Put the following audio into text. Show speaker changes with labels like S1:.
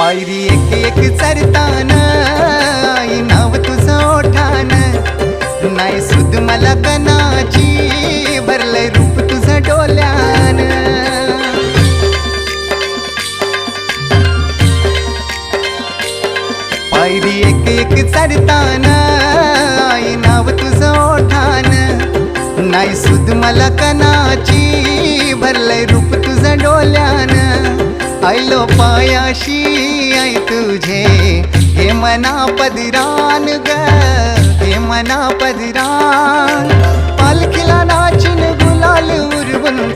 S1: पायरी एक एक चरतान आई नाव तुझं ओठान नाही सुद मला कनाची भरलंय रूप तुझं डोल्यान पायरी एक एक चरतान आई नाव तुझं ओठान नाही सुद मला कनाची भरलंय रूप तुझं डोल्यान आयलो पायाशी आई तुझे हे मना पदरान ग हे मना पदरान पालखीला नाचून गुलाल उरवून